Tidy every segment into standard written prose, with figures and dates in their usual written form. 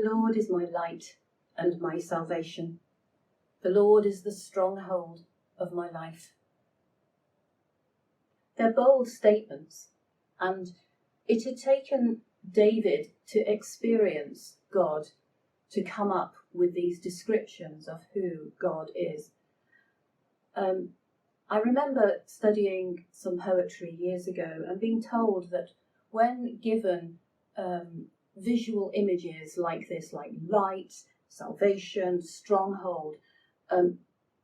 Lord is my light and my salvation. The Lord is the stronghold of my life. They're bold statements, and it had taken David to experience God to come up with these descriptions of who God is. I remember studying some poetry years ago and being told that when given visual images like this, like light, salvation, stronghold,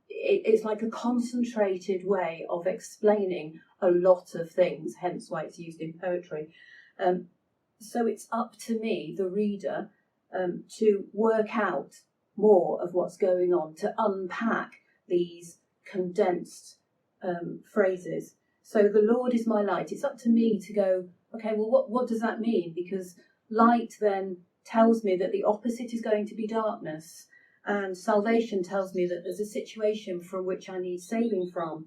it's like a concentrated way of explaining a lot of things, hence why it's used in poetry. So it's up to me, the reader, to work out more of what's going on, to unpack these condensed phrases. So the Lord is my light. It's up to me to go, okay, well, what does that mean? Because light then tells me that the opposite is going to be darkness, and salvation tells me that there's a situation from which I need saving from.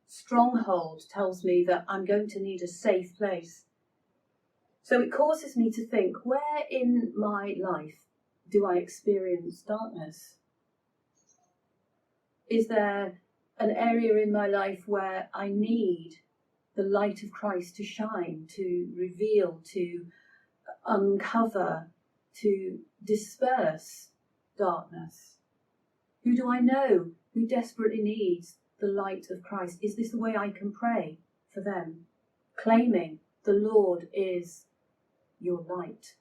Stronghold tells me that I'm going to need a safe place. So it causes me to think, where in my life do I experience darkness? Is there an area in my life where I need the light of Christ to shine, to reveal, to uncover, to disperse darkness? Who do I know who desperately needs the light of Christ? Is this the way I can pray for them? Claiming the Lord is your light.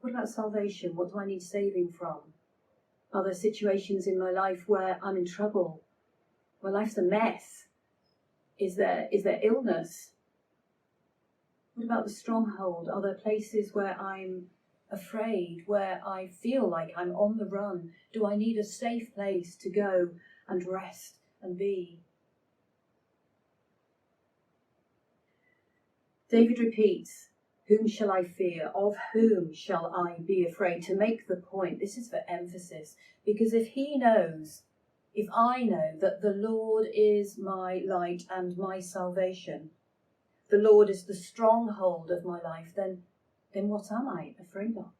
What about salvation? What do I need saving from? Are there situations in my life where I'm in trouble? My life's a mess. Is there illness? What about the stronghold? Are there places where I'm afraid, where I feel like I'm on the run? Do I need a safe place to go and rest and be? David repeats, whom shall I fear? Of whom shall I be afraid? To make the point, this is for emphasis, because if I know that the Lord is my light and my salvation, the Lord is the stronghold of my life, then what am I afraid of?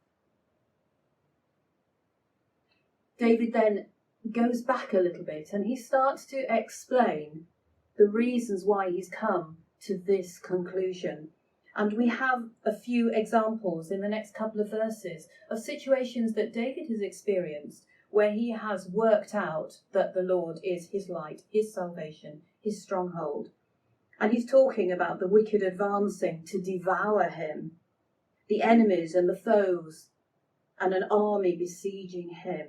David then goes back a little bit and he starts to explain the reasons why he's come to this conclusion. And we have a few examples in the next couple of verses of situations that David has experienced where he has worked out that the Lord is his light, his salvation, his stronghold. And he's talking about the wicked advancing to devour him, the enemies and the foes, and an army besieging him.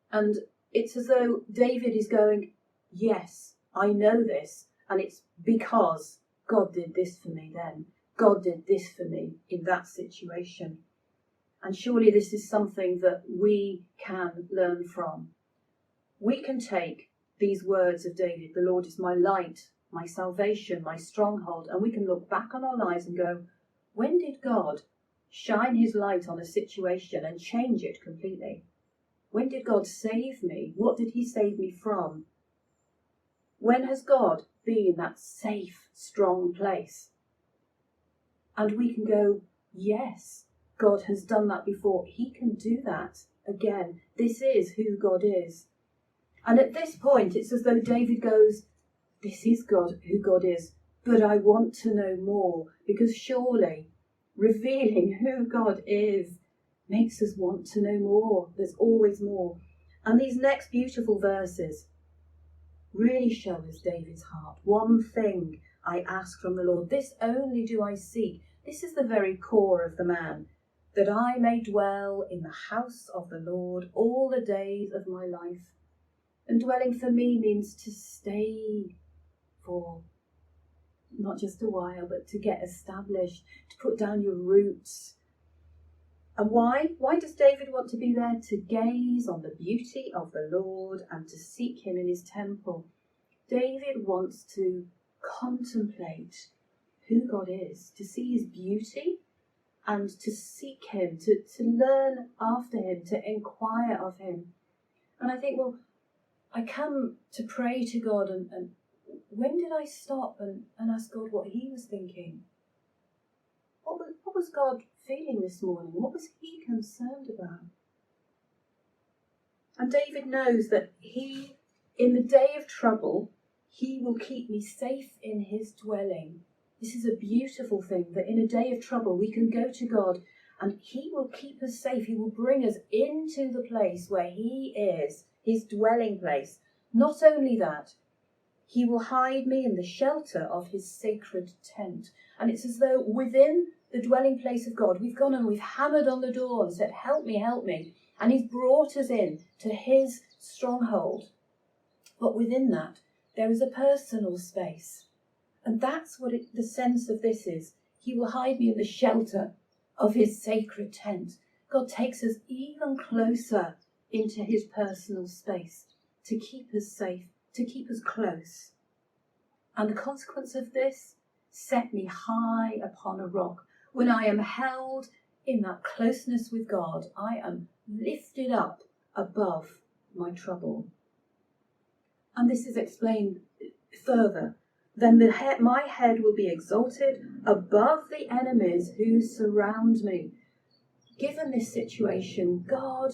And it's as though David is going, yes, I know this, and it's because God did this for me then. God did this for me in that situation. And surely this is something that we can learn from. We can take these words of David, the Lord is my light, my salvation, my stronghold, and we can look back on our lives and go, when did God shine his light on a situation and change it completely? When did God save me? What did he save me from? When has God been that safe, strong place? And we can go, yes, God has done that before. He can do that again. This is who God is. And at this point, it's as though David goes, this is God, who God is, but I want to know more, because surely revealing who God is makes us want to know more. There's always more. And these next beautiful verses really show us David's heart. One thing I ask from the Lord, this only do I seek. This is the very core of the man, that I may dwell in the house of the Lord all the days of my life. And dwelling for me means to stay for not just a while, but to get established, to put down your roots. And why? Why does David want to be there? To gaze on the beauty of the Lord and to seek him in his temple. David wants to contemplate who God is, to see his beauty and to seek him, to learn after him, to inquire of him. And I think, well, I come to pray to God, and when did I stop and ask God what he was thinking? What what was God feeling this morning? What was he concerned about? And David knows that he, in the day of trouble, he will keep me safe in his dwelling. This is a beautiful thing, that in a day of trouble we can go to God and he will keep us safe. He will bring us into the place where he is, his dwelling place. Not only that, he will hide me in the shelter of his sacred tent. And it's as though within the dwelling place of God, we've gone and we've hammered on the door and said, help me, help me. And he's brought us in to his stronghold. But within that, there is a personal space. And that's what the sense of this is. He will hide me in the shelter of his sacred tent. God takes us even closer into his personal space to keep us safe, to keep us close. And the consequence of this, set me high upon a rock. When I am held in that closeness with God, I am lifted up above my trouble. And this is explained further. Then my head will be exalted above the enemies who surround me. Given this situation, God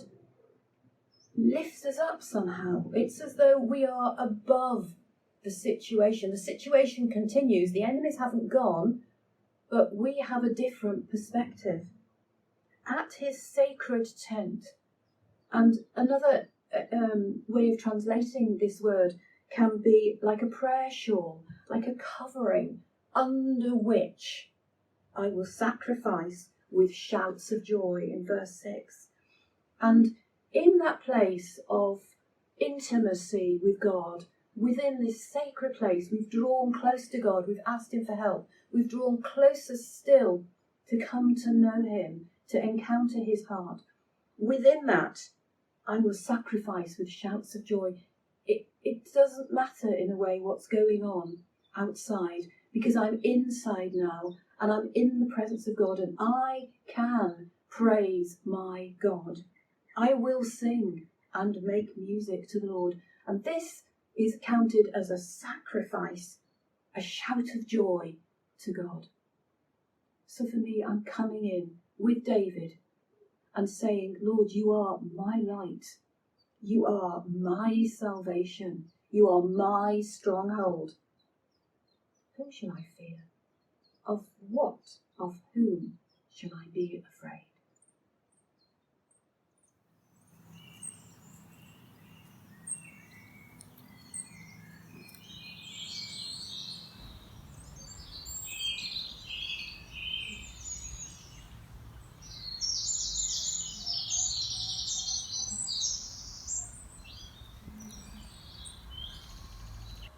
lifts us up somehow. It's as though we are above the situation. The situation continues. The enemies haven't gone, but we have a different perspective. At his sacred tent. And another way of translating this word can be like a prayer shawl, like a covering under which I will sacrifice with shouts of joy in verse 6. And in that place of intimacy with God, within this sacred place, we've drawn close to God, we've asked him for help, we've drawn closer still to come to know him, to encounter his heart. Within that, I will sacrifice with shouts of joy. It doesn't matter in a way what's going on outside, because I'm inside now and I'm in the presence of God and I can praise my God. I will sing and make music to the Lord. And this is counted as a sacrifice, a shout of joy to God. So for me, I'm coming in with David and saying, Lord, you are my light. You are my salvation. You are my stronghold. Whom shall I fear? Of what? Of